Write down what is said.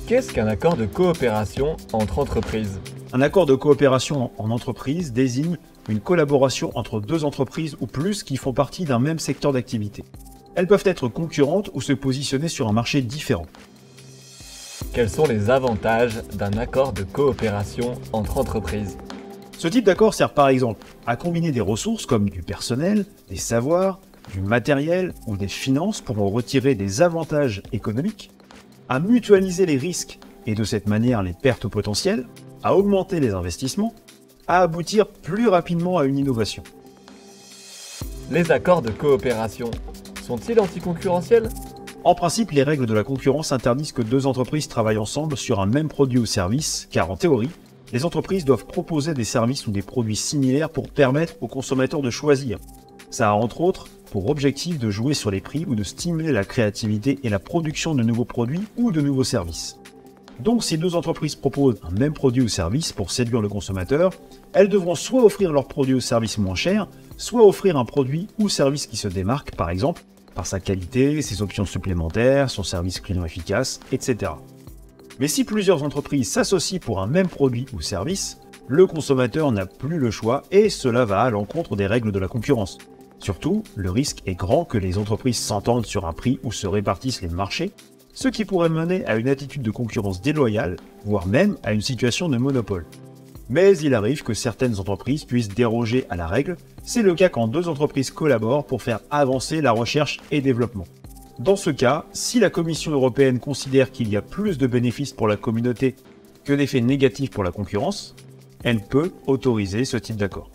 Qu'est-ce qu'un accord de coopération entre entreprises? Un accord de coopération en entreprise désigne une collaboration entre deux entreprises ou plus qui font partie d'un même secteur d'activité. Elles peuvent être concurrentes ou se positionner sur un marché différent. Quels sont les avantages d'un accord de coopération entre entreprises? Ce type d'accord sert par exemple à combiner des ressources comme du personnel, des savoirs, du matériel ou des finances pour en retirer des avantages économiques, à mutualiser les risques et de cette manière les pertes potentielles, à augmenter les investissements, à aboutir plus rapidement à une innovation. Les accords de coopération sont-ils anticoncurrentiels? En principe, les règles de la concurrence interdisent que deux entreprises travaillent ensemble sur un même produit ou service, car en théorie, les entreprises doivent proposer des services ou des produits similaires pour permettre aux consommateurs de choisir. Ça a entre autres pour objectif de jouer sur les prix ou de stimuler la créativité et la production de nouveaux produits ou de nouveaux services. Donc si deux entreprises proposent un même produit ou service pour séduire le consommateur, elles devront soit offrir leur produit ou service moins cher, soit offrir un produit ou service qui se démarque, par exemple, par sa qualité, ses options supplémentaires, son service client efficace, etc. Mais si plusieurs entreprises s'associent pour un même produit ou service, le consommateur n'a plus le choix et cela va à l'encontre des règles de la concurrence. Surtout, le risque est grand que les entreprises s'entendent sur un prix ou se répartissent les marchés, ce qui pourrait mener à une attitude de concurrence déloyale, voire même à une situation de monopole. Mais il arrive que certaines entreprises puissent déroger à la règle, c'est le cas quand deux entreprises collaborent pour faire avancer la recherche et développement. Dans ce cas, si la Commission européenne considère qu'il y a plus de bénéfices pour la communauté que d'effets négatifs pour la concurrence, elle peut autoriser ce type d'accord.